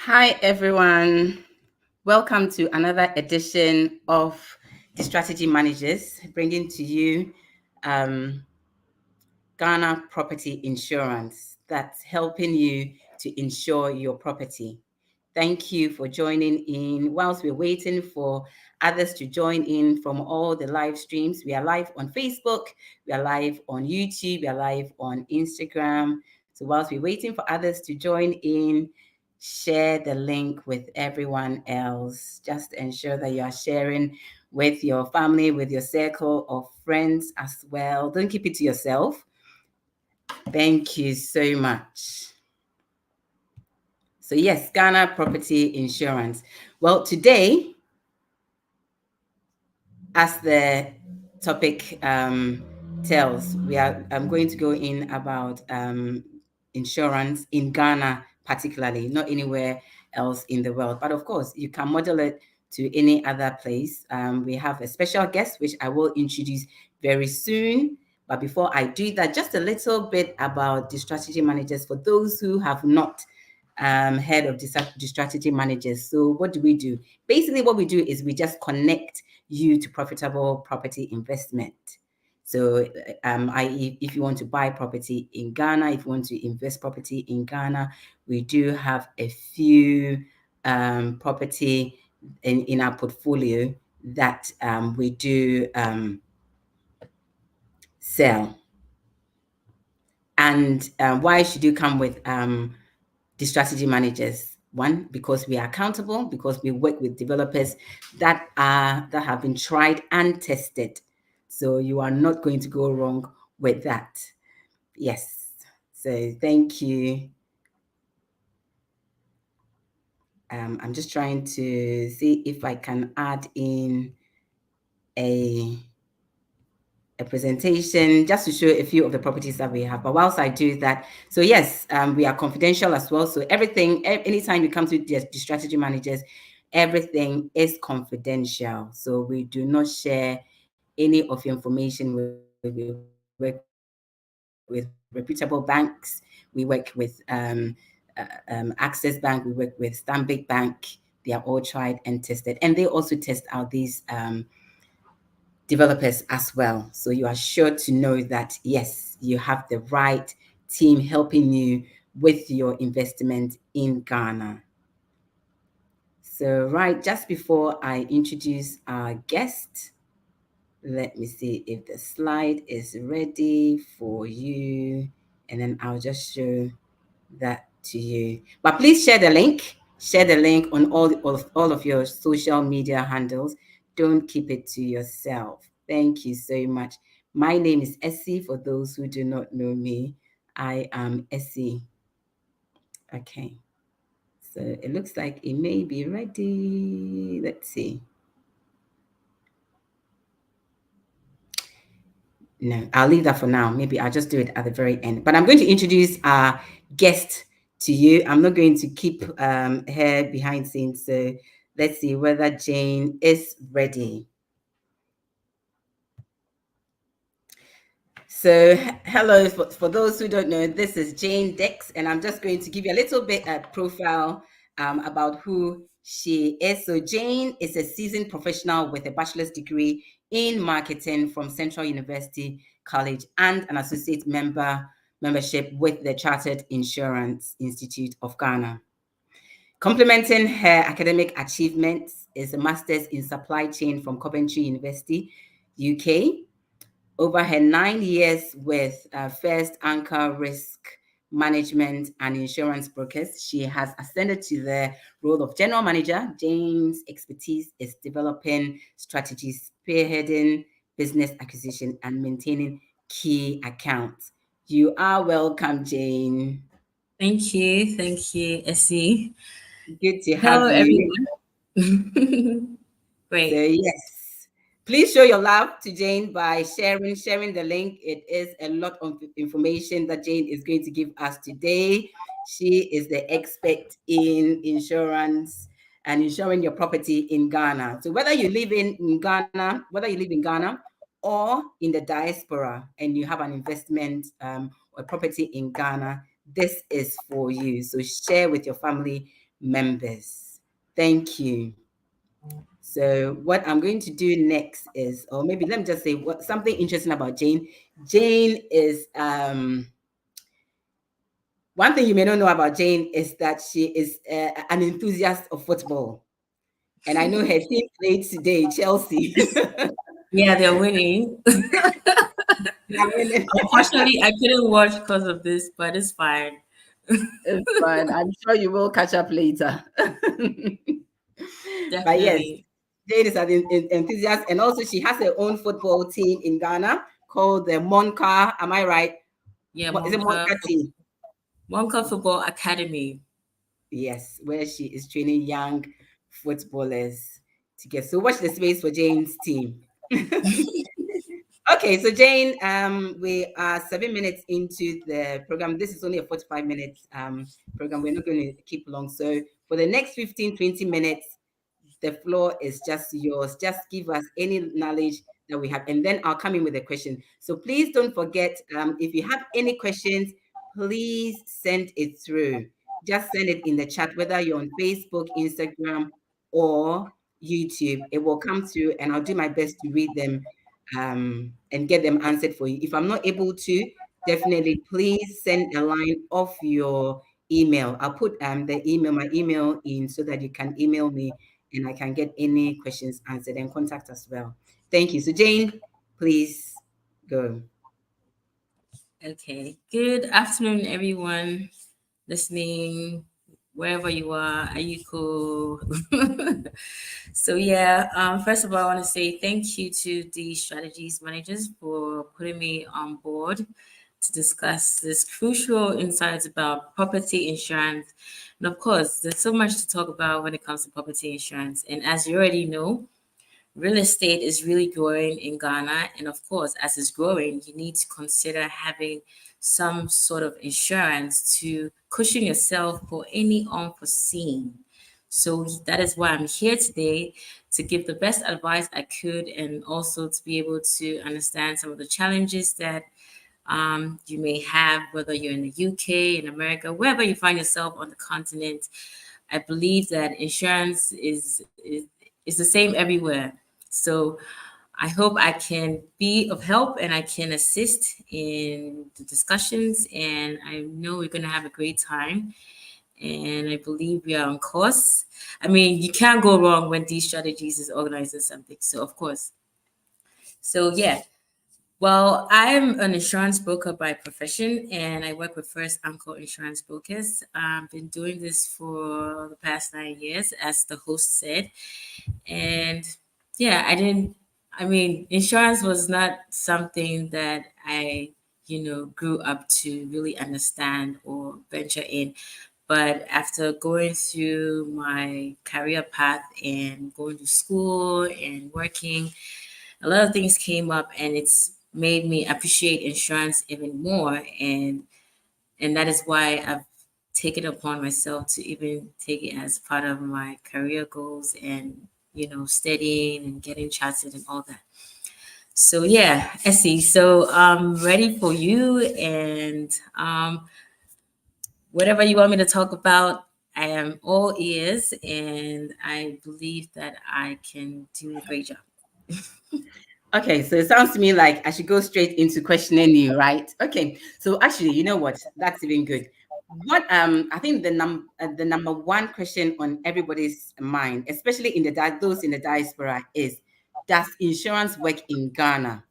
Hi, everyone. Welcome to another edition of Destrategy Managers, bringing to you Ghana property insurance that's helping you to insure your property. Thank you for joining in. Whilst we're waiting for others to join in from all the live streams, we are live on Facebook, we are live on YouTube, we are live on Instagram. So whilst we're waiting for others to join in, share the link with everyone else. Just ensure that you are sharing with your family, with your circle of friends as well. Don't keep it to yourself. Thank you so much. So yes, Ghana property insurance. Well, today, as the topic tells, I'm going to go in about insurance in Ghana, particularly, not anywhere else in the world. But of course, you can model it to any other place. We have a special guest, which I will introduce very soon. But before I do that, just a little bit about Destrategy Managers for those who have not heard of Destrategy Managers. So what do we do? Basically, what we do is we just connect you to profitable property investment. So if you want to buy property in Ghana, if you want to invest property in Ghana, we do have a few property in our portfolio that we do sell. And why should you come with Destrategy Managers? One, because we are accountable, because we work with developers that have been tried and tested. So you are not going to go wrong with that. Yes. So thank you. I'm just trying to see if I can add in a presentation just to show a few of the properties that we have. But whilst I do that, so yes, we are confidential as well. So everything, anytime we come to the Strategy Managers, everything is confidential. So we do not share any of your information. We work with reputable banks. We work with Access Bank. We work with Stanbic Bank. They are all tried and tested. And they also test out these developers as well. So you are sure to know that, yes, you have the right team helping you with your investment in Ghana. So, right, just before I introduce our guest, let me see if the slide is ready for you. And then I'll just show that to you. But please share the link. Share the link on all of your social media handles. Don't keep it to yourself. Thank you so much. My name is Essie. For those who do not know me, I am Essie. Okay. So it looks like it may be ready. Let's see. No, I'll leave that for now. Maybe I'll just do it at the very end. But I'm going to introduce our guest to you. I'm not going to keep her behind scenes. So let's see whether Jane is ready. So hello, for those who don't know, this is Jane Dix, and I'm just going to give you a little bit of profile about who she is. So Jane is a seasoned professional with a bachelor's degree in marketing from Central University College and an associate membership with the Chartered Insurance Institute of Ghana. Complementing her academic achievements is a master's in supply chain from Coventry University, UK. Over her 9 years with First Anchor Risk Management and Insurance Brokers, she has ascended to the role of General Manager. Jane's expertise is developing strategies, spearheading business acquisition, and maintaining key accounts. You are welcome, Jane. Thank you, Essie. Good to Hello, have you. everyone. So Great. yes, please show your love to Jane by sharing the link. It is a lot of information that Jane is going to give us today. She is the expert in insurance and insuring your property in Ghana. So whether you live in Ghana, or in the diaspora and you have an investment or property in Ghana, this is for you. So share with your family, members. Thank you. So what I'm going to do next is, or maybe let me just say what something interesting about Jane. Jane is one thing you may not know about Jane is that she is an enthusiast of football. And I know her team played today, Chelsea. Yeah, they're winning. They are winning. Unfortunately, I couldn't watch because of this, but it's fine. It's fine. I'm sure you will catch up later. But yes, Definitely. Jane is an enthusiast, and also she has her own football team in Ghana called the Monka. Am I right? Yeah, Is it Monka team? Monka Football Academy. Yes, where she is training young footballers to get. So watch the space for Jane's team. Okay, so Jane, we are 7 minutes into the program. This is only a 45 minutes program. We're not going to keep long. So for the next 15, 20 minutes, the floor is just yours. Just give us any knowledge that we have, and then I'll come in with a question. So please don't forget, if you have any questions, please send it through. Just send it in the chat, whether you're on Facebook, Instagram, or YouTube. It will come through, and I'll do my best to read them and get them answered for you. If I'm not able to, definitely please send a line of your email. I'll put my email in so that you can email me and I can get any questions answered and contact as well. Thank you. So Jane, please go. Okay. Good afternoon, everyone listening, wherever you are. Are you cool? So yeah, first of all, I want to say thank you to the strategies managers for putting me on board to discuss this crucial insights about property insurance. And of course, there's so much to talk about when it comes to property insurance. And as you already know, real estate is really growing in Ghana. And of course, as it's growing, you need to consider having some sort of insurance to cushion yourself for any unforeseen. So that is why I'm here today to give the best advice I could and also to be able to understand some of the challenges that you may have, whether you're in the UK, in America, wherever you find yourself on the continent. I believe that insurance is the same everywhere. So I hope I can be of help and I can assist in the discussions. And I know we're going to have a great time. And I believe we are on course. I mean, you can't go wrong when these strategies is organizing something. So, of course. So, yeah. Well, I'm an insurance broker by profession, and I work with First Uncle Insurance Brokers. I've been doing this for the past 9 years, as the host said. And yeah, I mean, insurance was not something that I grew up to really understand or venture in. But after going through my career path and going to school and working, a lot of things came up and it's made me appreciate insurance even more. And that is why I've taken upon myself to even take it as part of my career goals and studying and getting chartered and all that. So yeah, Essie, so I'm ready for you, and whatever you want me to talk about, I am all ears, and I believe that I can do a great job. Okay, so it sounds to me like I should go straight into questioning you, right? Okay, so actually, you know what? That's even good. What I think the number one question on everybody's mind, especially in those in the diaspora, is does insurance work in Ghana?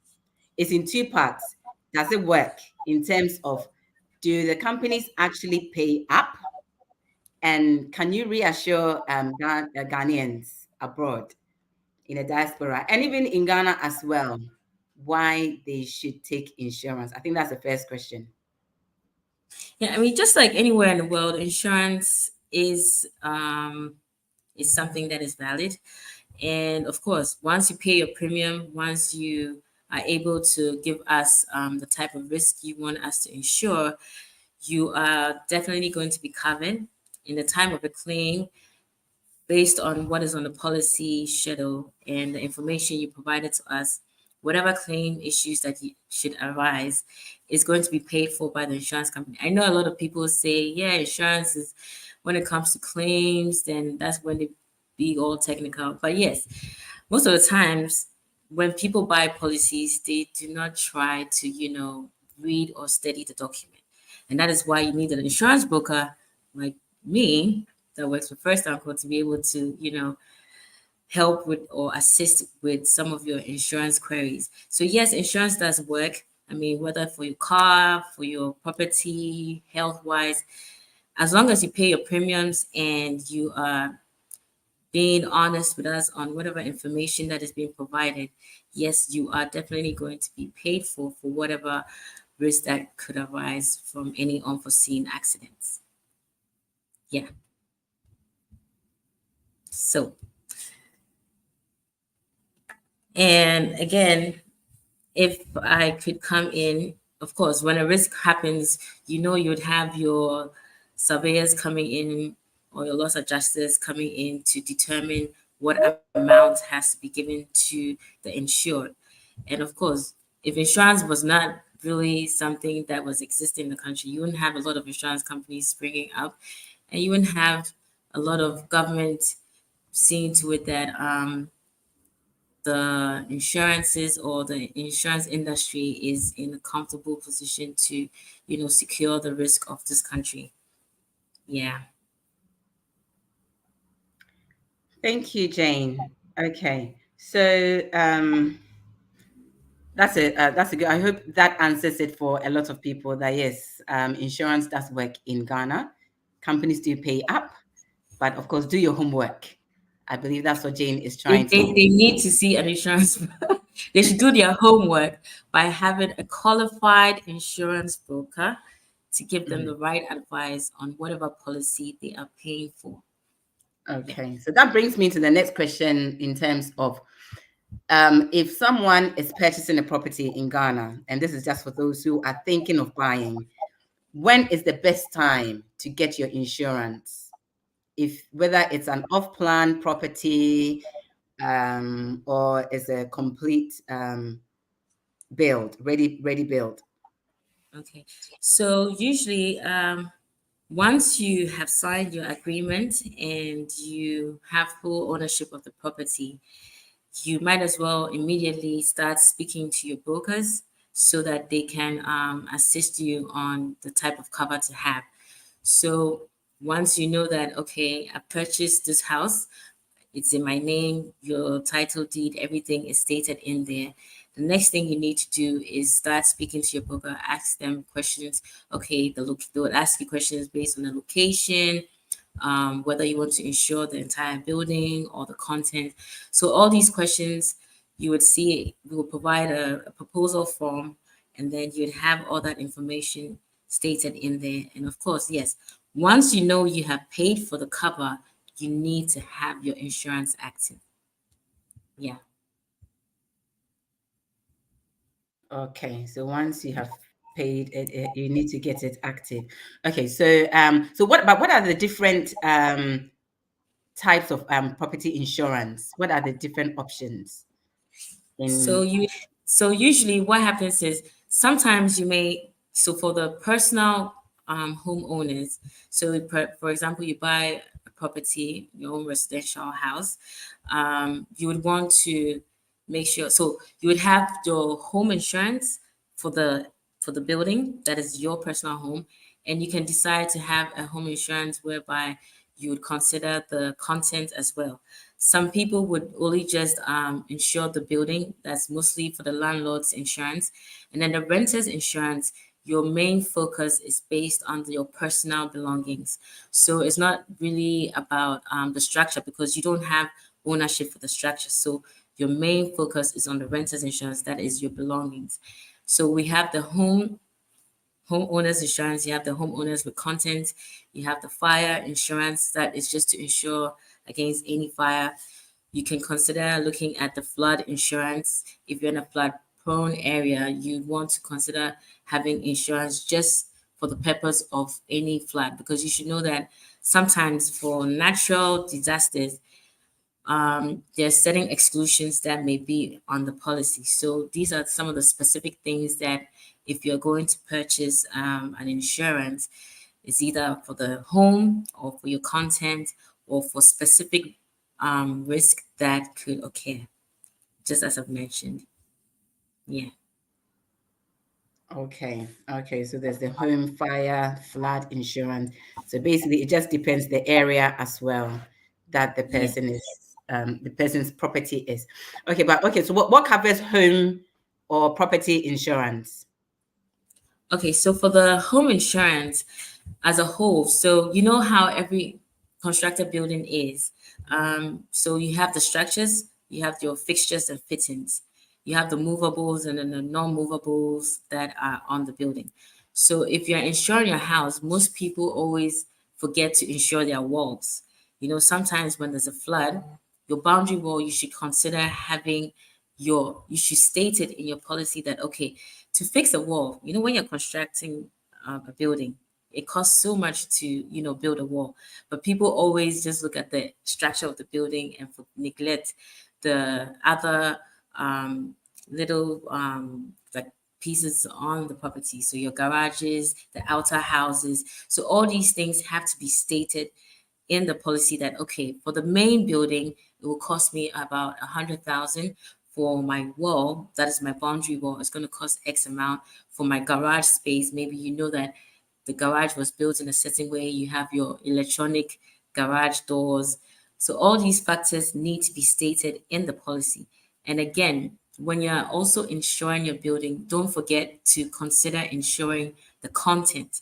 It's in two parts. Does it work in terms of do the companies actually pay up? And can you reassure Ghanaians abroad in the diaspora and even in Ghana as well why they should take insurance? I think that's the first question. Yeah, I mean, just like anywhere in the world, insurance is something that is valid. And of course, once you pay your premium, once you are able to give us the type of risk you want us to insure, you are definitely going to be covered in the time of a claim based on what is on the policy schedule and the information you provided to us. Whatever claim issues that you should arise is going to be paid for by the insurance company. I know a lot of people say, yeah, insurance is when it comes to claims, then that's when they be all technical. But yes, most of the times when people buy policies, they do not try to, read or study the document. And that is why you need an insurance broker like me that works for First Uncle to be able to, help with or assist with some of your insurance queries. So yes, insurance does work. I mean, whether for your car, for your property, health wise, as long as you pay your premiums and you are being honest with us on whatever information that is being provided, yes, you are definitely going to be paid for whatever risk that could arise from any unforeseen accidents. Yeah. So, and again, if I could come in, of course, when a risk happens, you would have your surveyors coming in or your loss adjusters coming in to determine what amount has to be given to the insured. And of course, if insurance was not really something that was existing in the country, you wouldn't have a lot of insurance companies springing up, and you wouldn't have a lot of government seeing to it that the insurances or the insurance industry is in a comfortable position to, secure the risk of this country. Yeah. Thank you, Jane. Okay, so that's a good. I hope that answers it for a lot of people. That yes, insurance does work in Ghana. Companies do pay up, but of course, do your homework. I believe that's what Jane is They, trying they, to. they need to see an insurance. They should do their homework by having a qualified insurance broker to give them the Mhm. right advice on whatever policy they are paying for. Yeah. Okay, so that brings me to the next question in terms of if someone is purchasing a property in Ghana, and this is just for those who are thinking of buying, when is the best time to get your insurance? If whether it's an off-plan property or is a complete build, ready build. Okay. So usually, once you have signed your agreement and you have full ownership of the property, you might as well immediately start speaking to your brokers so that they can assist you on the type of cover to have. So once you know that, okay, I purchased this house, it's in my name, your title deed, everything is stated in there. The next thing you need to do is start speaking to your broker, ask them questions. Okay, they would ask you questions based on the location, whether you want to insure the entire building or the content. So all these questions, you would see, we will provide a proposal form, and then you'd have all that information stated in there. And of course, yes, once you know you have paid for the cover, you need to have your insurance active. Yeah. Okay, so once you have paid it, you need to get it active. Okay, so what are the different types of property insurance? What are the different options So in you so usually what happens is sometimes you may so for the personal homeowners, so for example, you buy a property, your own residential house, you would want to make sure so you would have your home insurance for the building that is your personal home, and you can decide to have a home insurance whereby you would consider the content as well. Some people would only just insure the building. That's mostly for the landlord's insurance. And then the renter's insurance, your main focus is based on your personal belongings. So it's not really about the structure because you don't have ownership for the structure. So your main focus is on the renter's insurance, that is your belongings. So we have the homeowners insurance, you have the homeowners with content, you have the fire insurance that is just to insure against any fire. You can consider looking at the flood insurance. If you're in a flood prone area, you want to consider having insurance just for the purpose of any flood, because you should know that sometimes for natural disasters, there are certain exclusions that may be on the policy. So these are some of the specific things that if you're going to purchase an insurance, It's either for the home or for your content or for specific risk that could occur, just as I've mentioned. Yeah. Okay. So there's the home fire, flood insurance. So basically, it just depends the area as well that Yeah. the person's property is. Okay, but okay. So what covers home or property insurance? Okay, so for the home insurance as a whole, so you know how every constructed building is. So you have the structures, you have your fixtures and fittings, you have the movables and then the non-movables that are on the building. So if you're insuring your house, most people always forget to insure their walls. You know, sometimes when there's a flood, your boundary wall, you should consider having you should state it in your policy that, okay, to fix a wall, you know, when you're constructing a building, it costs so much to, you know, build a wall. But people always just look at the structure of the building and neglect the other little like pieces on the property. So your garages, the outer houses. So all these things have to be stated in the policy that, okay, for the main building, it will cost me about 100,000. For my wall, that is my boundary wall, it's going to cost X amount. For my garage space, maybe you know that the garage was built in a certain way, you have your electronic garage doors. So all these factors need to be stated in the policy. And again, when you're also insuring your building, don't forget to consider insuring the content.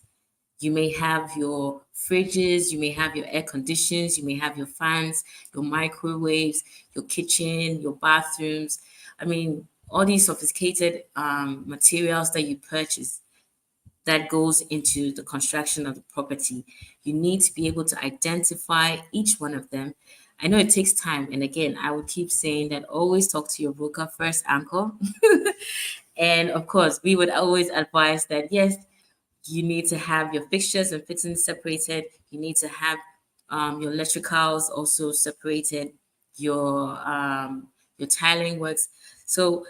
You may have your fridges, you may have your air conditions, you may have your fans, your microwaves, your kitchen, your bathrooms. I mean, all these sophisticated materials that you purchase that goes into the construction of the property. You need to be able to identify each one of them. I know it takes time. And again, I would keep saying that always talk to your broker first, Anchor. And of course, we would always advise that yes, you need to have your fixtures and fittings separated. You need to have your electricals also separated. Your tiling works. So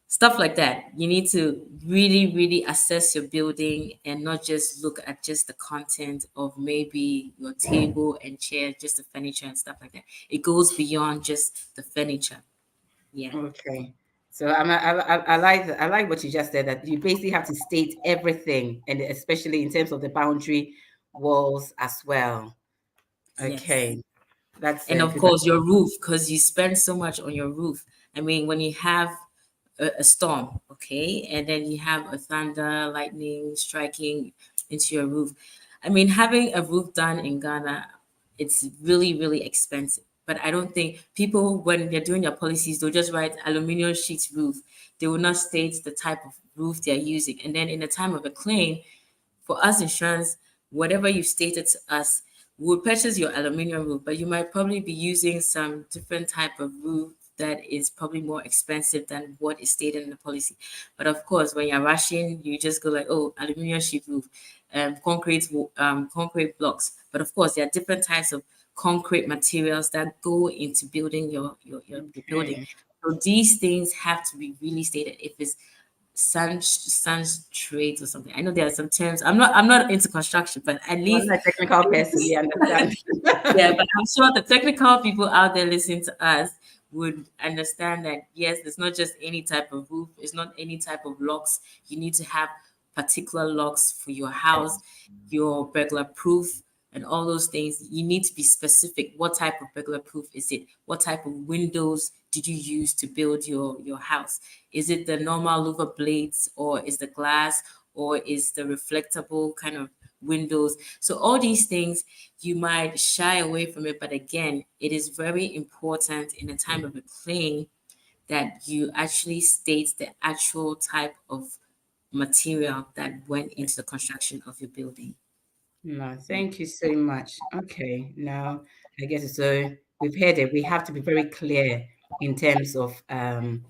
stuff like that. You need to really, really assess your building and not just look at just the content of maybe your table and chair, just the furniture and stuff like that. It goes beyond just the furniture. Yeah. Okay. So I like what you just said, that you basically have to state everything, and especially in terms of the boundary walls as well. Yes. Okay, that's And of because course, your roof, because you spend so much on your roof. I mean, when you have a storm, okay, and then you have a thunder, lightning striking into your roof. I mean, having a roof done in Ghana, it's really, really expensive. But I don't think people, when they're doing their policies, they'll just write aluminium sheet roof. They will not state the type of roof they're using. And then in the time of a claim, for us insurance, whatever you stated to us, we'll purchase your aluminium roof, but you might probably be using some different type of roof that is probably more expensive than what is stated in the policy. But of course, when you're rushing, you just go like, oh, aluminium sheet roof, concrete blocks. But of course, there are different types of concrete materials that go into building your building. okay. So these things have to be really stated. If it's sans trades or something. I know there are some terms. I'm not into construction, but at Well, I'm least not a technical person. We understand. yeah, but I'm sure the technical people out there listening to us would understand that yes, it's not just any type of roof, it's not any type of locks. You need to have particular locks for your house, your burglar proof, and all those things. You need to be specific. What type of burglar proof is it? What type of windows did you use to build your house? Is it the normal louver blades, or is the glass, or is the reflectable kind of windows? So all these things, you might shy away from it, but again, it is very important in a time of a claim that you actually state the actual type of material that went into the construction of your building. No, thank you so much. Okay, now I guess so. We've heard it. We have to be very clear in terms of the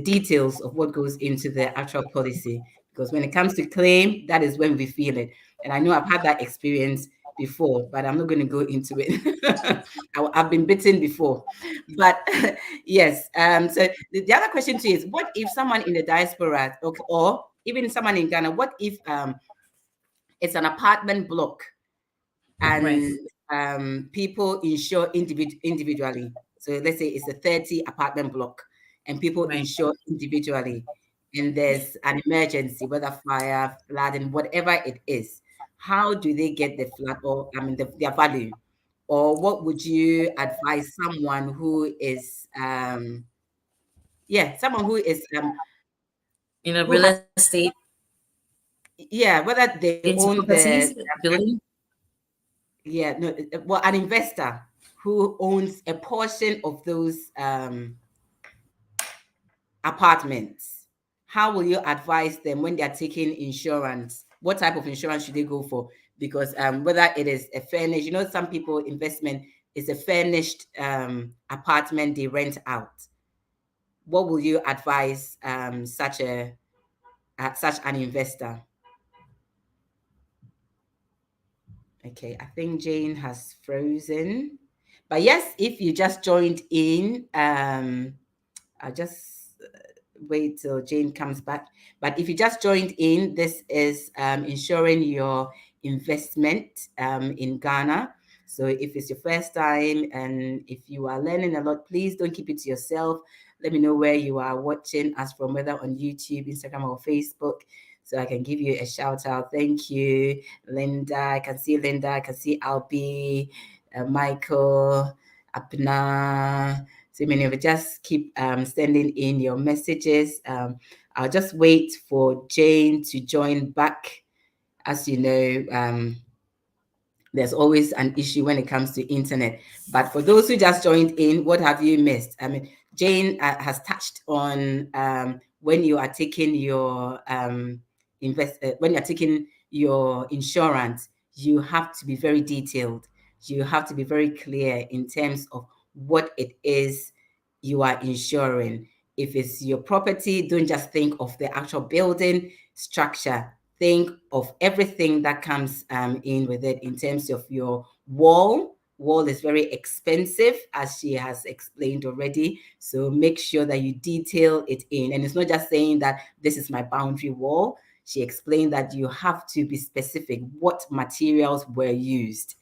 details of what goes into the actual policy. Because when it comes to claim, that is when we feel it. And I know I've had that experience before, but I'm not going to go into it. I've been bitten before. But yes, so the other question too is, what if someone in the diaspora, or even someone in Ghana, what if it's an apartment block, Right. and people insure individually. So let's say it's a 30 apartment block, and people Right. insure individually. And there's an emergency, whether fire, flooding, whatever it is. How do they get the flood, or I mean their value? Or what would you advise someone who is yeah, someone who is In a who real has, estate yeah, whether they into own properties the building. yeah, no, well, an investor who owns a portion of those apartments. How will you advise them when they are taking insurance? What type of insurance should they go for? Because whether it is a furnished, some people investment is a furnished apartment they rent out. What will you advise such an investor? Okay, I think Jane has frozen. But yes, if you just joined in, I'll just wait till Jane comes back. But if you just joined in, this is Insuring Your Investment in Ghana. So if it's your first time and if you are learning a lot, please don't keep it to yourself. Let me know where you are watching us from, whether on YouTube, Instagram, or Facebook, so I can give you a shout out. Thank you, Linda. I can see Linda. I can see Albie, Michael, Apna. So many of you, just keep sending in your messages. I'll just wait for Jane to join back. As you know, there's always an issue when it comes to internet. But for those who just joined in, what have you missed? I mean, Jane has touched on when you are taking your when you're taking your insurance, you have to be very detailed. You have to be very clear in terms of what it is you are insuring. If it's your property, don't just think of the actual building structure. Think of everything that comes in with it in terms of your wall. Wall is very expensive, as she has explained already. So make sure that you detail it in. And it's not just saying that this is my boundary wall. She explained that you have to be specific what materials were used.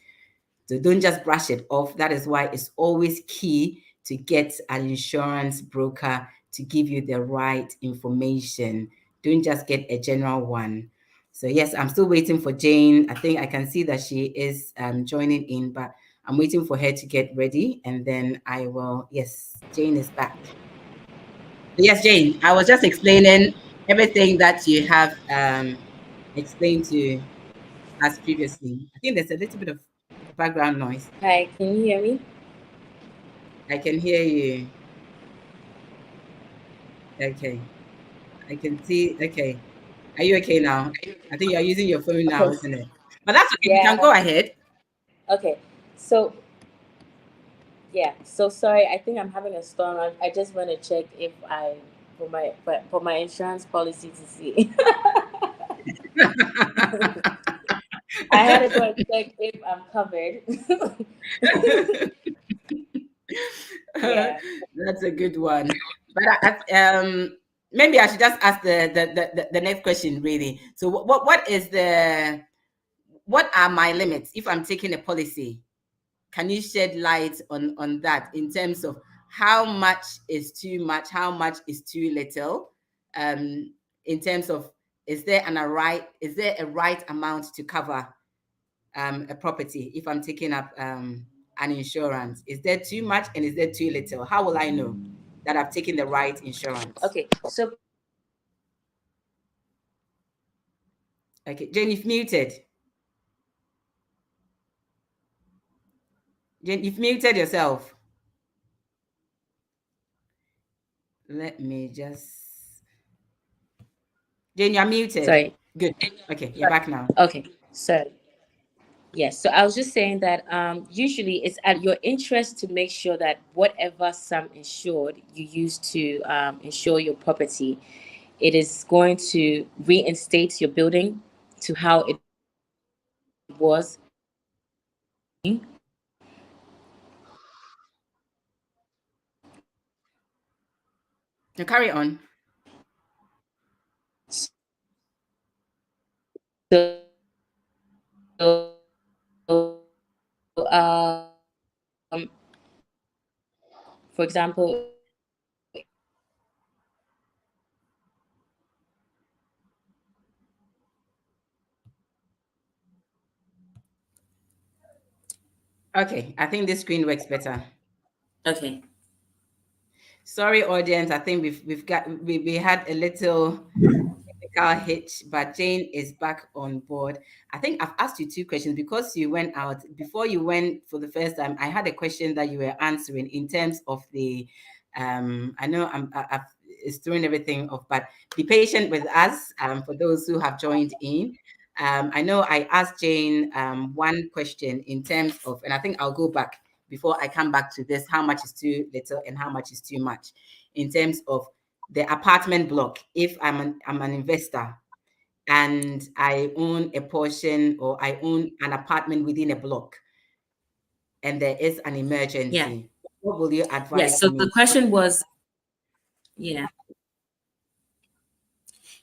So don't just brush it off. That is why it's always key to get an insurance broker to give you the right information. Don't just get a general one. So yes, I'm still waiting for Jane. I think I can see that she is joining in, but I'm waiting for her to get ready, and then I will. Yes, Jane is back. Yes, Jane, I was just explaining everything that you have explained to us previously. I think there's a little bit of background noise. Hi, can you hear me? I can hear you. Okay. I can see. Okay. Are you okay now? I think you're using your phone now, Okay. isn't it? But that's okay. You can Yeah. go ahead. Okay. So yeah. So sorry. I think I'm having a storm. I just want to check if I for my insurance policy to see. I had to go and check if I'm covered. Yeah. That's a good one. But maybe I should just ask the next question really. So what are my limits if I'm taking a policy? Can you shed light on that in terms of how much is too much, how much is too little? In terms of, is there a right amount to cover a property if I'm taking up an insurance? Is there too much and is there too little? How will I know that I've taken the right insurance? Okay. So Okay, Jane, you've muted. Jane, you've muted yourself. Let me just. Jane, you're muted. sorry. Good. Okay, you're back now. Okay. So yes. So I was just saying that usually it's at your interest to make sure that whatever sum insured you use to insure your property, it is going to reinstate your building to how it was. Now carry on. So Okay, I think this screen works better. Okay. Sorry, audience. I think we had a little technical hitch, but Jane is back on board. I think I've asked you two questions because you went out. Before you went for the first time, I had a question that you were answering in terms of the. I know I've it's throwing everything off, but be patient with us. For those who have joined in, I know I asked Jane one question in terms of, and I think I'll go back before I come back to this. How much is too little and how much is too much in terms of the apartment block. If I'm an investor and I own a portion or I own an apartment within a block and there is an Yeah. emergency, what will you Yes. advise So the me? question was, yeah.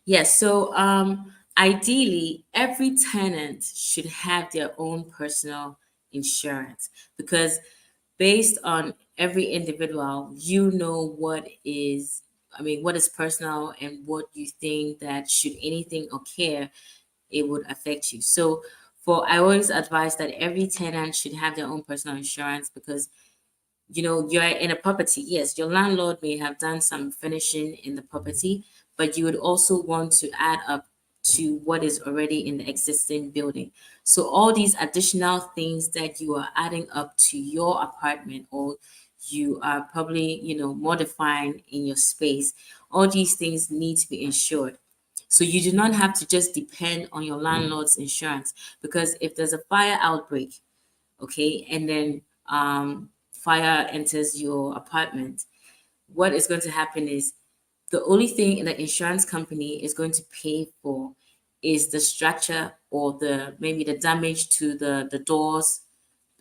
Yes. So ideally, every tenant should have their own personal insurance because based on every individual, you know what is personal and what you think that should anything occur, it would affect you. So I always advise that every tenant should have their own personal insurance because you're in a property. Yes, your landlord may have done some finishing in the property, but you would also want to add up to what is already in the existing building. So all these additional things that you are adding up to your apartment, or you are probably modifying in your space, all these things need to be insured. So you do not have to just depend on your landlord's insurance, because if there's a fire outbreak, okay, and then fire enters your apartment, what is going to happen is the only thing the insurance company is going to pay for is the structure, or the maybe the damage to the doors,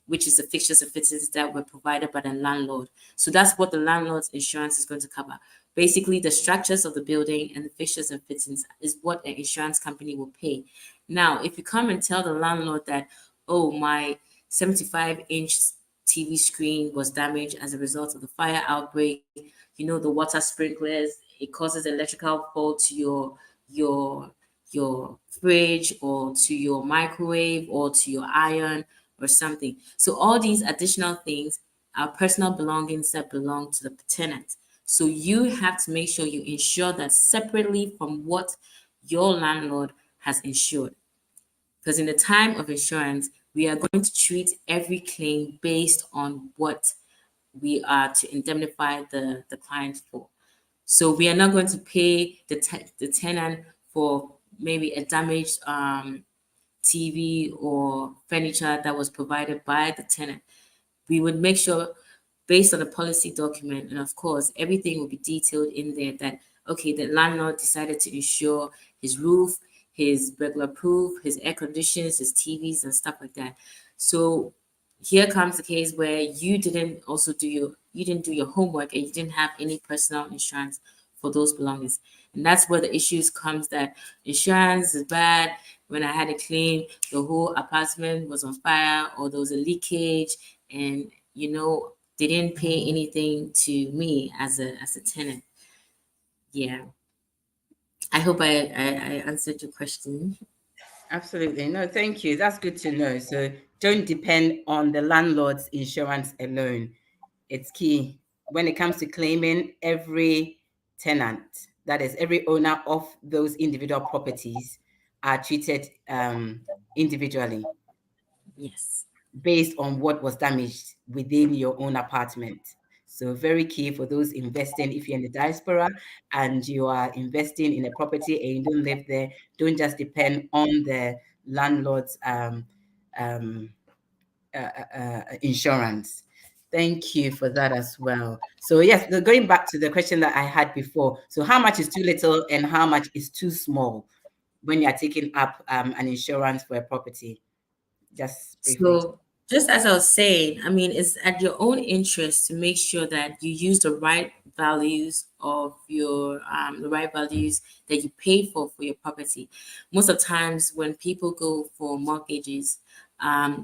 which is the fixtures and fittings that were provided by the landlord. So that's what the landlord's insurance is going to cover. Basically, the structures of the building and the fixtures and fittings is what an insurance company will pay. Now, if you come and tell the landlord that, oh, my 75-inch TV screen was damaged as a result of the fire outbreak, the water sprinklers, it causes electrical fault to your fridge, or to your microwave, or to your iron, or something. So all these additional things are personal belongings that belong to the tenant. So you have to make sure you insure that separately from what your landlord has insured. Because in the time of insurance, we are going to treat every claim based on what we are to indemnify the client for. So we are not going to pay the tenant for maybe a damaged TV or furniture that was provided by the tenant. We would make sure, based on the policy document, and of course, everything will be detailed in there, that okay, the landlord decided to insure his roof, his burglar proof, his air conditions, his TVs, and stuff like that. So here comes the case where you didn't do your homework, and you didn't have any personal insurance for those belongings. And that's where the issues comes, that insurance is bad. When I had a claim, the whole apartment was on fire, or there was a leakage, and they didn't pay anything to me as a tenant. Yeah. I hope I answered your question. Absolutely. No, thank you. That's good to know. So don't depend on the landlord's insurance alone. It's key when it comes to claiming. Every tenant, that is every owner of those individual properties, are treated individually Yes. based on what was damaged within your own apartment. So very key for those investing. If you're in the diaspora and you are investing in a property and you don't live there, don't just depend on the landlord's um, insurance. Thank you for that as well. So yes, going back to the question that I had before. So how much is too little and how much is too small when you are taking up an insurance for a property? Just briefly. So Just as I was saying, I mean, it's at your own interest to make sure that you use the right values that you pay for your property. Most of the times when people go for mortgages,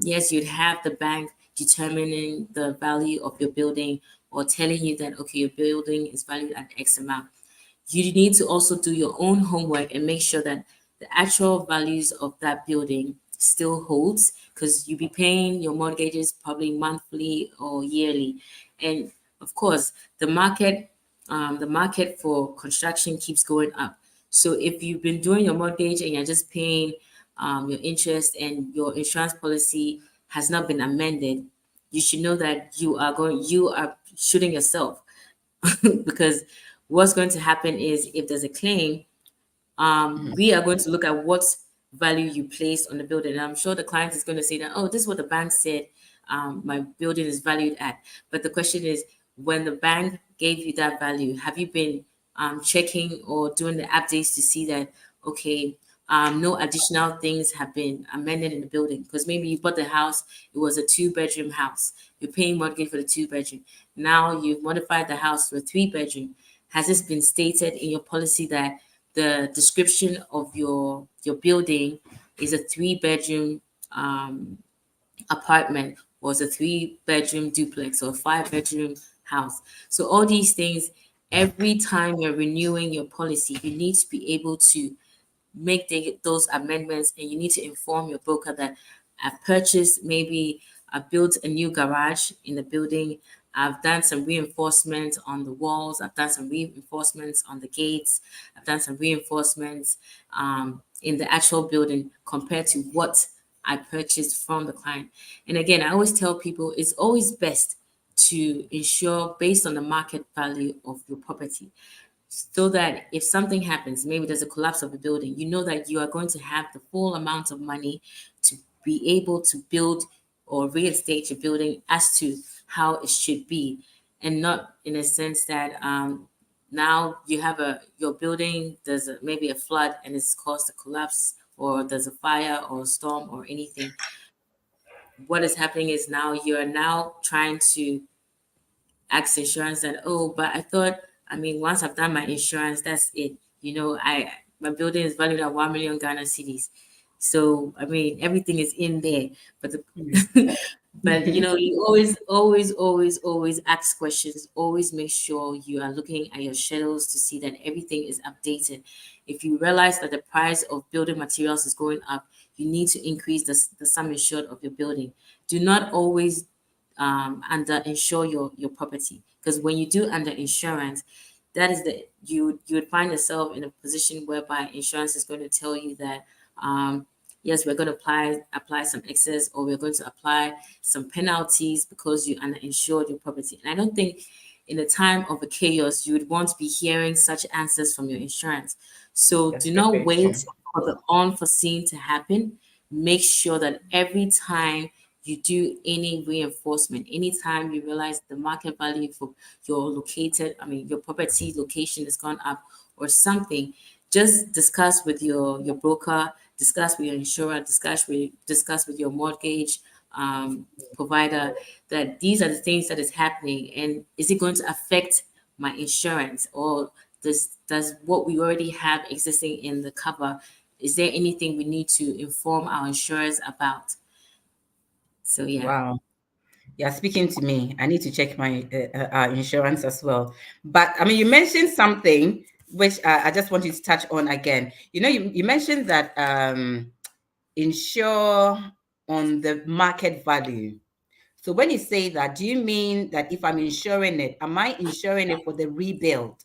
yes, you'd have the bank determining the value of your building or telling you that, okay, your building is valued at X amount. You need to also do your own homework and make sure that the actual values of that building still holds, because you'll be paying your mortgages probably monthly or yearly. And of course, the market for construction keeps going up. So if you've been doing your mortgage and you're just paying your interest and your insurance policy has not been amended, you should know that you are shooting yourself. Because what's going to happen is, if there's a claim, Mhm. we are going to look at what value you placed on the building. And I'm sure the client is going to say that, oh, this is what the bank said my building is valued at. But the question is, when the bank gave you that value, have you been checking or doing the updates to see that, okay, no additional things have been amended in the building? Because maybe you bought the house, it was a two-bedroom house. You're paying mortgage for the two-bedroom. Now you've modified the house to a three-bedroom. Has this been stated in your policy that the description of your building is a three-bedroom apartment, or is a three-bedroom duplex, or a five-bedroom house? So all these things, every time you're renewing your policy, you need to be able to make those amendments, and you need to inform your broker that I've purchased, maybe I built a new garage in the building. I've done some reinforcements on the walls. I've done some reinforcements on the gates. I've done some reinforcements in the actual building compared to what I purchased from the client. And again, I always tell people it's always best to insure based on the market value of your property, so that if something happens, maybe there's a collapse of a building, you know that you are going to have the full amount of money to be able to build or reinstate your building as to how it should be, and not in a sense that now you have your building, maybe a flood and it's caused a collapse, or there's a fire or a storm or anything. What is happening is now you're now trying to ask insurance that, oh, but I thought, I mean, once I've done my insurance, that's it. I my building is valued at 1 million Ghana cedis. So I mean, everything is in there. But but you always ask questions. Always make sure you are looking at your schedules to see that everything is updated. If you realize that the price of building materials is going up, you need to increase the sum insured of your building. Do not always under insure your property, because when you do under insurance, that is you would find yourself in a position whereby insurance is going to tell you that yes, we're going to apply some excess, or we're going to apply some penalties because you underinsured your property. And I don't think in a time of a chaos you would want to be hearing such answers from your insurance. So That's do not very true. wait for the unforeseen to happen. Make sure that every time you do any reinforcement, anytime you realize the market value for your property location has gone up or something, just discuss with your broker, discuss with your insurer, discuss with your mortgage provider, that these are the things that is happening, and is it going to affect my insurance, or does what we already have existing in the cover, is there anything we need to inform our insurers about? So yeah. Wow. You're speaking to me. I need to check my insurance as well. But I mean, you mentioned something which I just want you to touch on again. You mentioned that insure on the market value. So when you say that, do you mean that if I'm insuring it, am I insuring it for the rebuild?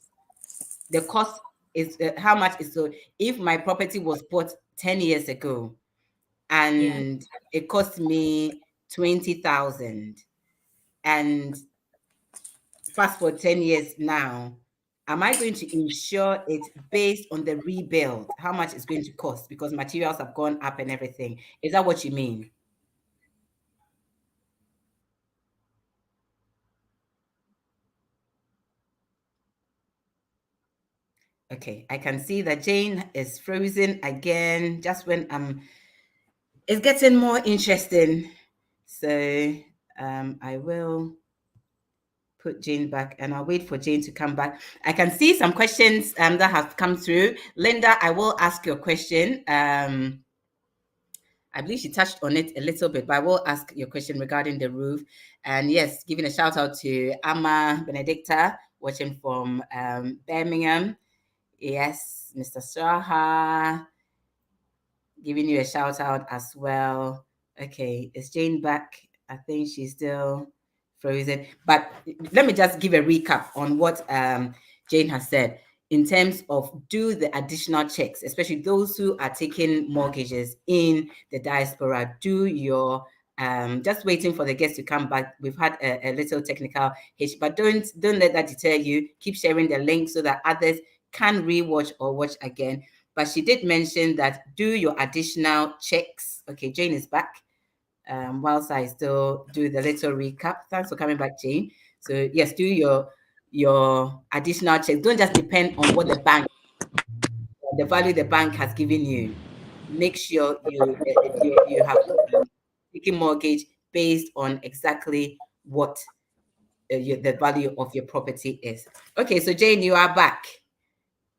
The cost is how much is, so if my property was bought 10 years ago Yeah. and it cost me 20,000, and fast forward 10 years now, am I going to insure it based on the rebuild? How much it's going to cost because materials have gone up and everything? Is that what you mean? Okay, I can see that Jane is frozen again just when it's getting more interesting. So I will put Jane back and I'll wait for Jane to come back. I can see some questions that have come through. Linda, I will ask your question. I believe she touched on it a little bit, but I will ask your question regarding the roof. And yes, giving a shout out to Amma Benedicta, watching from Birmingham. Yes, Mr. Straha, giving you a shout out as well. Okay, is Jane back? I think she's still frozen. But let me just give a recap on what Jane has said in terms of do the additional checks, especially those who are taking mortgages in the diaspora. Do your just waiting for the guests to come back. We've had a little technical hitch, but don't let that deter you. Keep sharing the link so that others can rewatch or watch again. But she did mention that do your additional checks. Okay, Jane is back. Whilst I still do the little recap. Thanks for coming back, Jane. So yes, do your additional checks. Don't just depend on what the value the bank has given you. Make sure you have taken mortgage based on exactly what the value of your property is. Okay, so Jane, you are back.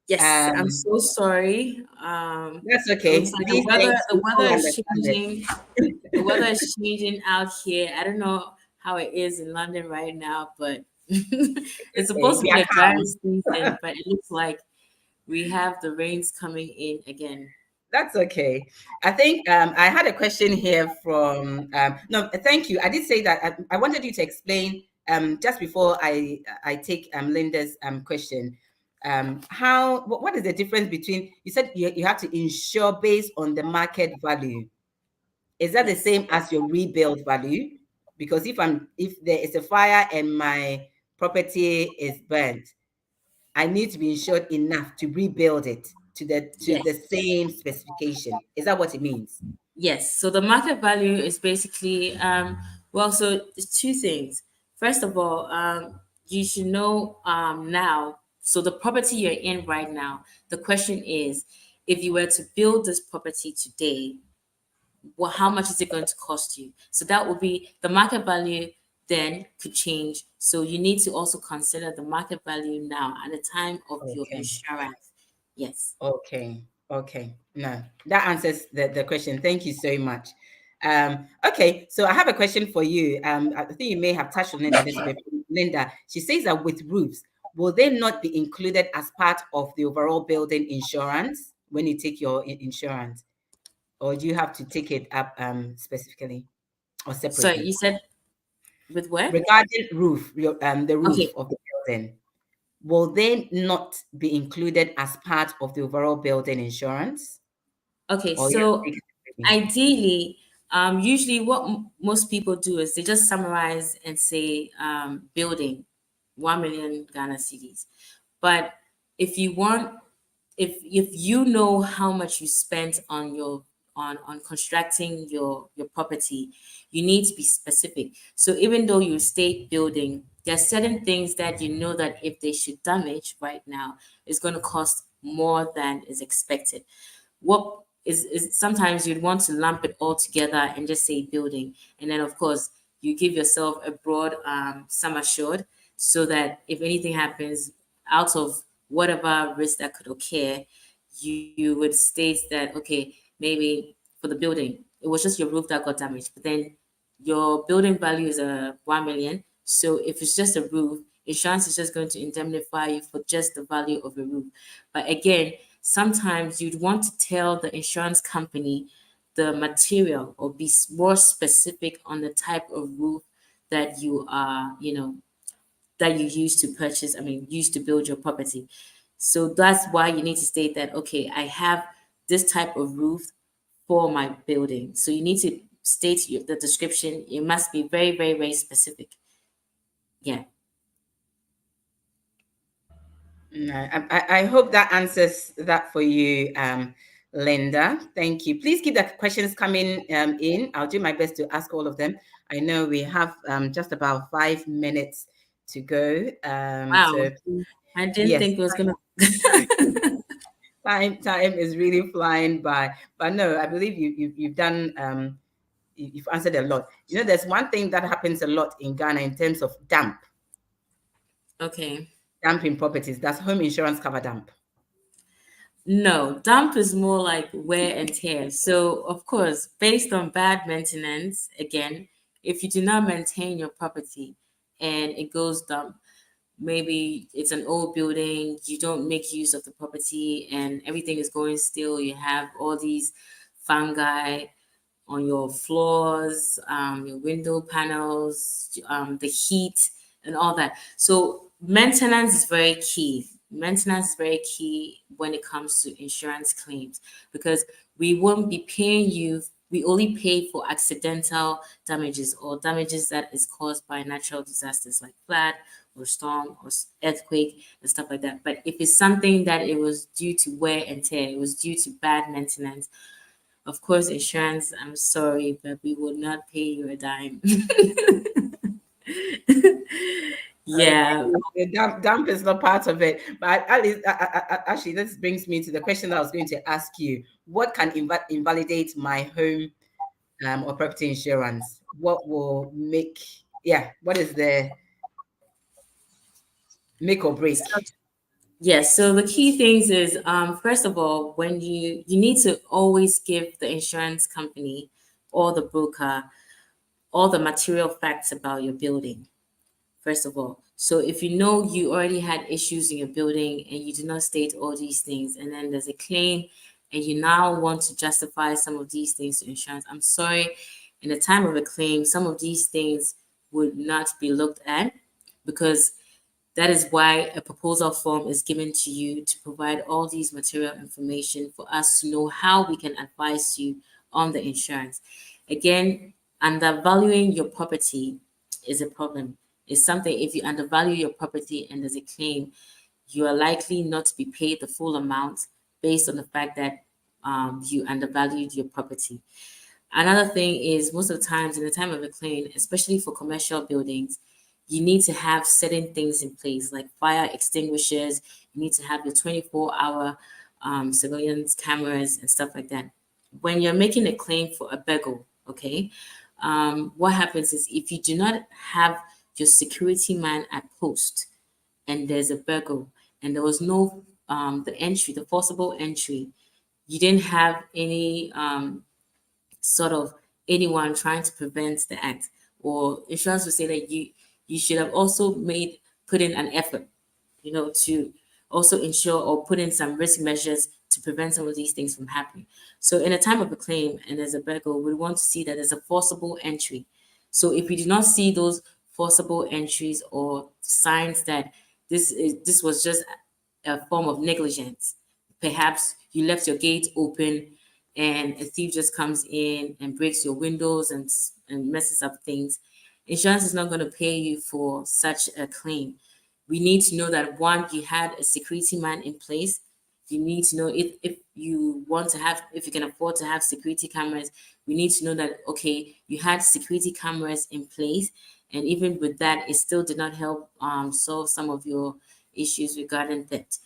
Yes, I'm Um, so sorry. that's It looks okay. like These things the we weather all is understand it. changing. The weather is changing out here. I don't know how it is in London right now, but it's Okay, supposed to we be are the dry calm. season, but it looks like we have the rains coming in again. That's okay. I think I had a question here from no, thank you. I did say that I wanted you to explain just before I take Linda's question. How what is the difference between you said you have to insure based on the market value? Is that the Yes. same as your rebuild value? Because if there is a fire and my property is burnt, I need to be insured enough to rebuild it to the Yes. same specification. Is that what it means? Yes. So the market value is basically well, so it's two things. First of all, you should know now. So the property you're in right now, the question is, if you were to build this property today, well, how much is it going to cost you? So that would be the market value then could change. So you need to also consider the market value now at the time of your Okay. insurance. Yes. Okay. Okay. No, that answers the question. Thank you so much. Okay, so I have a question for you. I think you may have touched on it a little bit. Linda, she says that with roofs, will they not be included as part of the overall building insurance when you take your insurance? Or do you have to take it up specifically or So separately? you said with what? Regarding the roof Okay. of the building, will they not be included as part of the overall building insurance? Okay. Or you have to So take it separately? ideally, usually what most people do is they just summarize and say building 1 million Ghana cedis. But if you want, if you know how much you spent on your on constructing your property, you need to be specific. So even though you state building, there are certain things that you know that if they should damage right now, it's going to cost more than is expected. What is sometimes you'd want to lump it all together and just say building, and then of course you give yourself a broad sum assured, so that if anything happens out of whatever risk that could occur, you would state that okay, maybe for the building it was just your roof that got damaged, but then your building value is a 1 million. So if it's just a roof, insurance is just going to indemnify you for just the value of the roof. But again, sometimes you'd want to tell the insurance company the material or be more specific on the type of roof that you are, that you use to purchase, I mean, use to build your property. So that's why you need to state that, okay, I have this type of roof for my building. So you need to state the description. It must be very, very, very specific. Yeah. No, I hope that answers that for you, Linda. Thank you. Please keep the questions coming in. I'll do my best to ask all of them. I know we have just about 5 minutes to go. Wow. So I didn't yes, think it was going to. time is really flying by. But no, I believe you've done you've answered a lot. There's one thing that happens a lot in Ghana in terms of damp. Okay. Damp in properties. Does home insurance cover damp? No, damp is more like wear and tear. So, of course, based on bad maintenance, again, if you do not maintain your property and it goes damp, maybe it's an old building, you don't make use of the property and everything is going still, you have all these fungi on your floors, your window panels, the heat, and all that. So maintenance is very key. Maintenance is very key when it comes to insurance claims because we won't be paying you. We only pay for accidental damages or damages that is caused by natural disasters like flood or storm or earthquake and stuff like that. But if it's something that it was due to wear and tear, it was due to bad maintenance, of course, insurance, I'm sorry, but we will not pay you a dime. Yeah. The damp is not part of it. But at least, actually, this brings me to the question that I was going to ask you. What can invalidate my home or property insurance? What will make, yeah, what is the make or break? Yes. So the key things is, first of all, when you need to always give the insurance company or the broker all the material facts about your building. First of all, so if you know you already had issues in your building and you do not state all these things, and then there's a claim, and you now want to justify some of these things to insurance, I'm sorry, in the time of a claim, some of these things would not be looked at because that is why a proposal form is given to you to provide all these material information for us to know how we can advise you on the insurance. Again, undervaluing your property is a problem. It's something if you undervalue your property and there's a claim, you are likely not to be paid the full amount based on the fact that you undervalued your property. Another thing is most of the times in the time of a claim, especially for commercial buildings, you need to have certain things in place like fire extinguishers. You need to have your 24-hour surveillance cameras and stuff like that. When you're making a claim for a bagel, okay, what happens is if you do not have your security man at post and there's a burgle and there was no the entry, the forcible entry, you didn't have any sort of anyone trying to prevent the act, or insurance would say that you should have also put in an effort, to also ensure or put in some risk measures to prevent some of these things from happening. So in a time of a claim and there's a burgle, we want to see that there's a forcible entry. So if we do not see those forcible entries or signs that this was just a form of negligence, perhaps you left your gate open and a thief just comes in and breaks your windows and messes up things, insurance is not going to pay you for such a claim. We need to know that one, you had a security man in place. You need to know if you want to have, if you can afford to have security cameras, we need to know that, okay, you had security cameras in place. And even with that, it still did not help solve some of your issues regarding theft.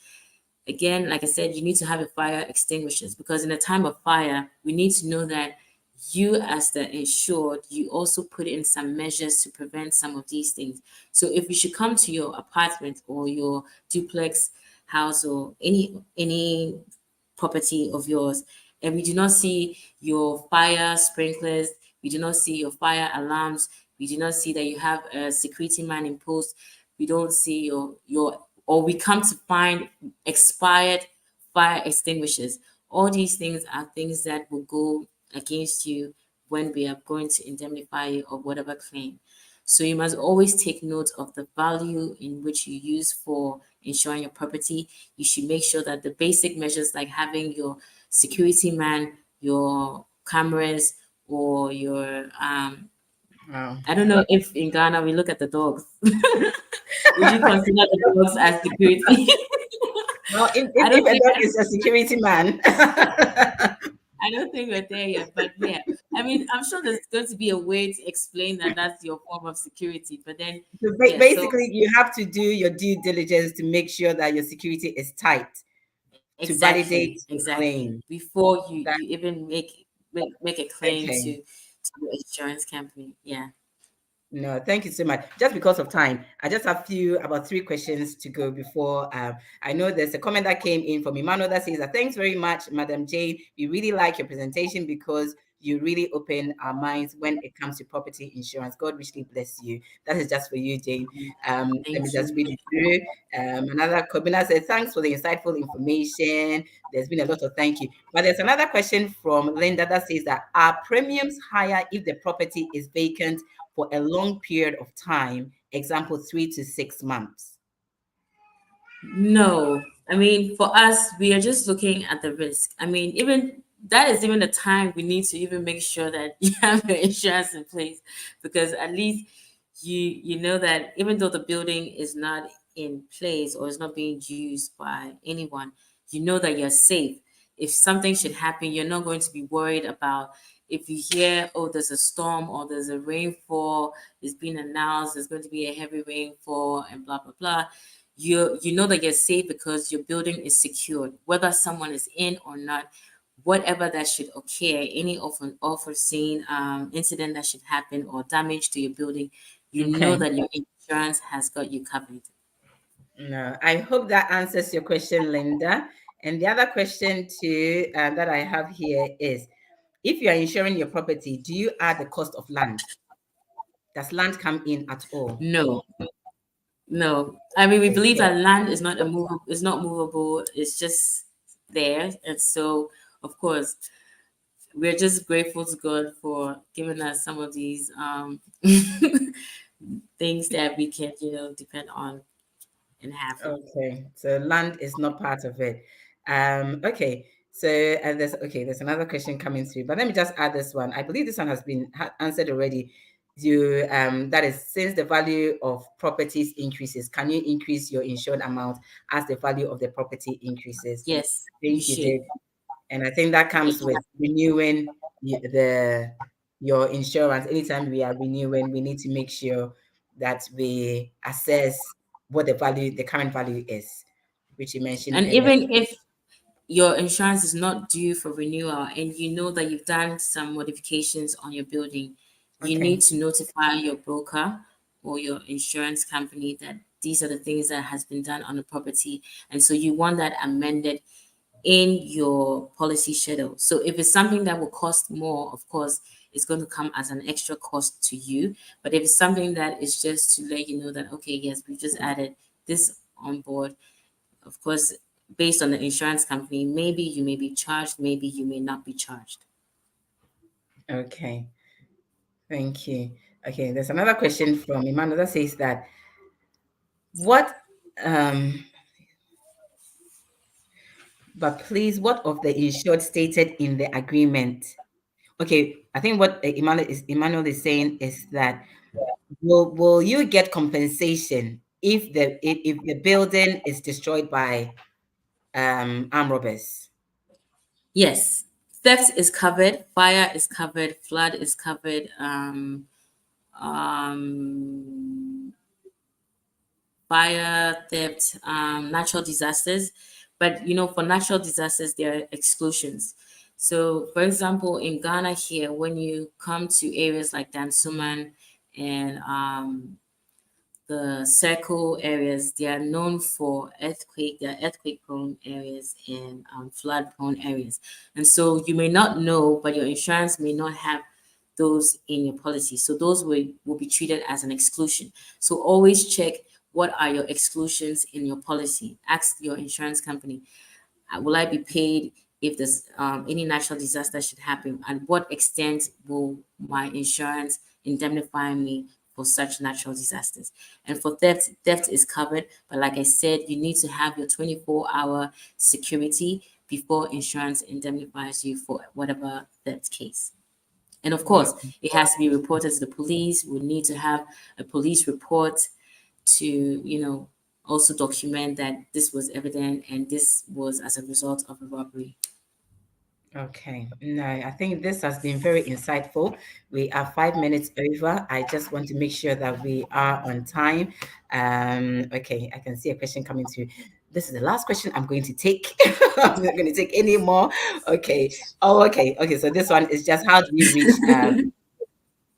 Again, like I said, you need to have a fire extinguishers because in a time of fire, we need to know that you as the insured, you also put in some measures to prevent some of these things. So if we should come to your apartment or your duplex house or any property of yours and we do not see your fire sprinklers, we do not see your fire alarms, we do not see that you have a security man in post, we don't see your or we come to find expired fire extinguishers. All these things are things that will go against you when we are going to indemnify you of whatever claim. So you must always take note of the value in which you use for insuring your property. You should make sure that the basic measures like having your security man, your cameras, or your Wow. I don't know if in Ghana we look at the dogs. Would you consider the dogs as security? Well, I if don't a think dog is a security man, I don't think we're there yet, but yeah. I mean, I'm sure there's going to be a way to explain that that's your form of security. But then, so yeah. So basically, you have to do your due diligence to make sure that your security is tight to exactly, validate the exactly. claim. Before you That you even make a claim okay. to your insurance company. Yeah. No, thank you so much. Just because of time, I just have about 3 questions to go before. I know there's a comment that came in from Emmanuel that says that thanks very much, Madam Jane. We really like your presentation because you really open our minds when it comes to property insurance. God richly bless you. That is just for you, Jane. Let me Thank just you. read it through. Another comment says thanks for the insightful information. There's been a lot of thank you. But there's another question from Linda that says that are premiums higher if the property is vacant for a long period of time, example 3 to 6 months? No, I mean, for us, we are just looking at the risk. I mean, even that is even the time we need to even make sure that you have your insurance in place, because at least you know that even though the building is not in place or is not being used by anyone, you know that you're safe. If something should happen, you're not going to be worried about if you hear, oh, there's a storm or there's a rainfall, it's been announced, there's going to be a heavy rainfall and blah blah blah. You know that you're safe because your building is secured, whether someone is in or not. Whatever that should occur, any unforeseen incident that should happen or damage to your building, you know Okay. that your insurance has got you covered. No, I hope that answers your question, Linda. And the other question too that I have here is, if you are insuring your property, do you add the cost of land? Does land come in at all? No, no. I mean, we believe Okay. that land is not is not movable. It's just there, and so of course we're just grateful to God for giving us some of these things that we can, depend on and have. Okay, so land is not part of it. Okay, so and there's another question coming through, but let me just add this one. I believe this one has been answered already. That is, since the value of properties increases, can you increase your insured amount as the value of the property increases? Yes, I you think you should. did, and I think that comes with renewing the your insurance. Anytime we are renewing, we need to make sure that we assess what the current value is, which you mentioned And earlier. even if your insurance is not due for renewal and you know that you've done some modifications on your building, you need Okay. to notify your broker or your insurance company that these are the things that has been done on the property. And so you want that amended in your policy schedule. So if it's something that will cost more, of course, it's going to come as an extra cost to you. But if it's something that is just to let you know that, okay, yes, we just added this on board, of course, based on the insurance company, maybe you may be charged, maybe you may not be charged. Okay. Thank you. Okay. There's another question from Emmanuel that says that what um but please, what of the insured stated in the agreement? Okay, I think what Emmanuel is saying is that will you get compensation if the building is destroyed by armed robbers? Yes, theft is covered, fire is covered, flood is covered, um, fire, theft, natural disasters. But for natural disasters, there are exclusions. So, for example, in Ghana here, when you come to areas like Dansuman and the circle areas, they are known for earthquake. They are earthquake prone areas and flood prone areas. And so you may not know, but your insurance may not have those in your policy. So those will be treated as an exclusion. So always check what are your exclusions in your policy. Ask your insurance company, will I be paid if there's any natural disaster should happen? And what extent will my insurance indemnify me for such natural disasters? And for theft, theft is covered. But like I said, you need to have your 24-hour security before insurance indemnifies you for whatever theft case. And of course, Okay. it has to be reported to the police. We need to have a police report to, also document that this was evident and this was as a result of a robbery. Okay. No, I think this has been very insightful. We are 5 minutes over. I just want to make sure that we are on time. Okay, I can see a question coming through. This is the last question I'm going to take. I'm not going to take any more. Okay. Oh, okay. Okay. So this one is just how do you reach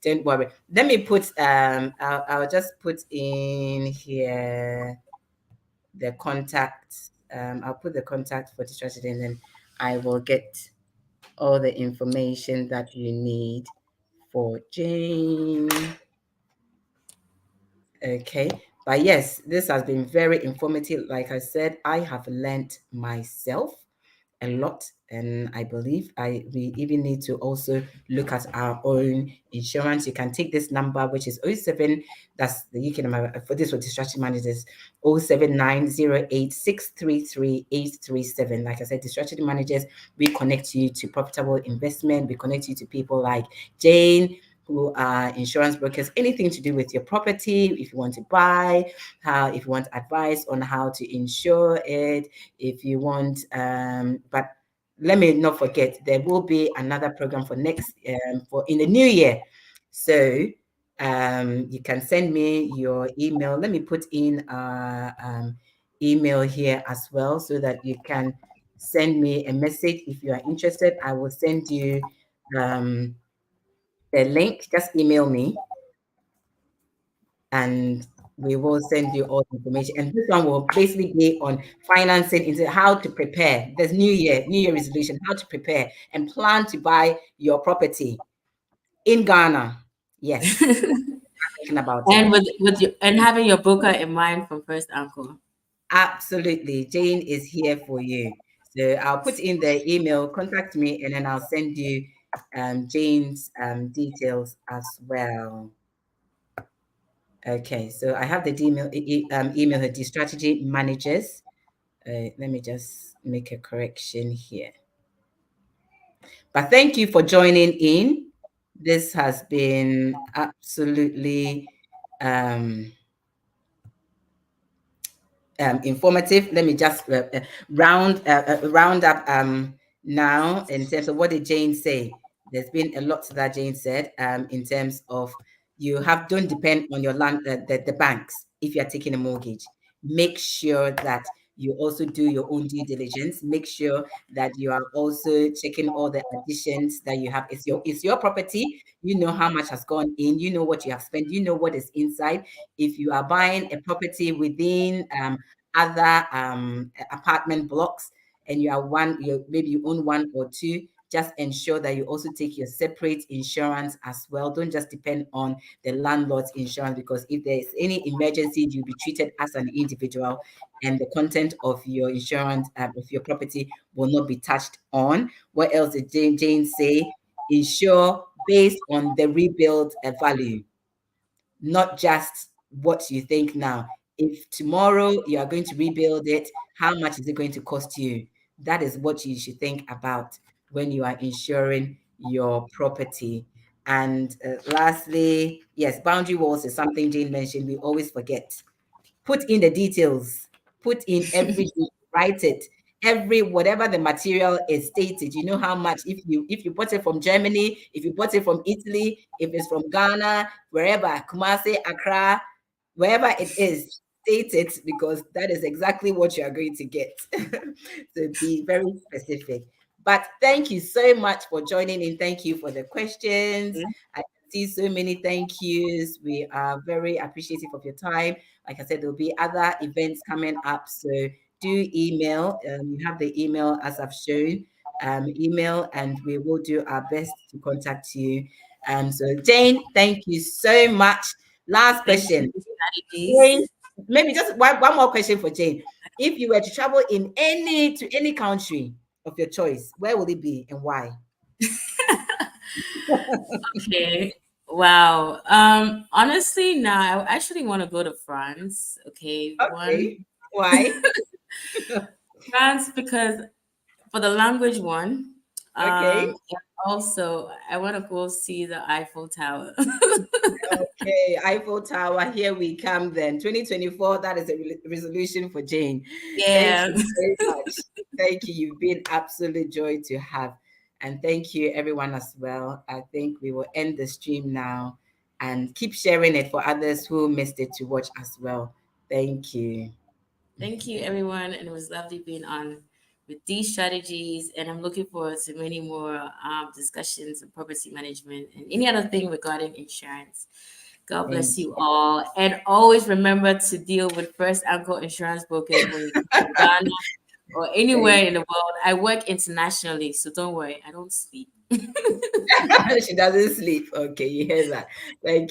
Don't worry. Let me put I'll just put in here the contact. I'll put the contact for Destrategy, and then I will get all the information that you need for Jane. Okay. But yes, this has been very informative. Like I said, I have learned myself a lot, and I believe we even need to also look at our own insurance. You can take this number, which is oh 07, that's the UK number for this for Destrategy Managers, 07908633837. Like I said, Destrategy Managers, we connect you to profitable investment. We connect you to people like Jane, who are insurance brokers, anything to do with your property. If you want to buy, if you want advice on how to insure it, if you want, but let me not forget, there will be another program for next, for in the new year. So you can send me your email. Let me put in email here as well so that you can send me a message if you are interested. I will send you the link. Just email me and we will send you all the information. And this one will basically be on financing, into how to prepare. There's New Year resolution, how to prepare and plan to buy your property in Ghana. Yes, thinking about it. And with your and having your broker in mind from first uncle. Absolutely. Jane is here for you. So I'll put in the email, contact me, and then I'll send you Jane's details as well. Okay, so I have the email her Destrategy Managers. Let me just make a correction here. But thank you for joining in. This has been absolutely um, informative. Let me just round up now in terms of what did Jane say. There's been a lot that Jane said in terms of don't depend on your land the banks if you are taking a mortgage. Make sure that you also do your own due diligence. Make sure that you are also checking all the additions that you have. It's your property. You know how much has gone in. You know what you have spent. You know what is inside. If you are buying a property within other apartment blocks and maybe you own one or two, just ensure that you also take your separate insurance as well. Don't just depend on the landlord's insurance, because if there's any emergency, you'll be treated as an individual and the content of your insurance of your property will not be touched on. What else did Jane say? Insure based on the rebuild value, not just what you think now. If tomorrow you are going to rebuild it, how much is it going to cost you? That is what you should think about when you are insuring your property. And lastly, yes, boundary walls is something Jane mentioned. We always forget. Put in the details. Put in every detail, write it. Whatever the material is stated, you know how much. If you bought it from Germany, if you bought it from Italy, if it's from Ghana, wherever, Kumasi, Accra, wherever it is, state it, because that is exactly what you are going to get. So be very specific. But thank you so much for joining in. Thank you for the questions. I see so many thank yous. We are very appreciative of your time. Like I said, there'll be other events coming up. So do email. You have the email as I've shown. Email, and we will do our best to contact you. So Jane, thank you so much. Last Thank you, question. Jane, strategies. maybe just one more question for Jane. If you were to travel to any country of your choice, where will it be and why? Okay. Wow. Honestly, now I actually want to go to France. Okay, Okay. one Why? France because for the language one. Okay. And also I want to go see the Eiffel Tower. Okay, Eiffel Tower, here we come then. 2024, that is a resolution for Jane. Thank Yeah. you very much. Thank you. You've been absolute joy to have. And thank you, everyone, as well. I think we will end the stream now and keep sharing it for others who missed it to watch as well. Thank you. Thank you, everyone, and it was lovely being on with these strategies, and I'm looking forward to many more discussions on property management and any other thing regarding insurance. God bless Thank you you. all. And always remember to deal with first anchor insurance brokers when you come to Ghana or Thank anywhere in the world. I work internationally, so don't worry, I don't sleep. She doesn't sleep. Okay, you hear that. Thank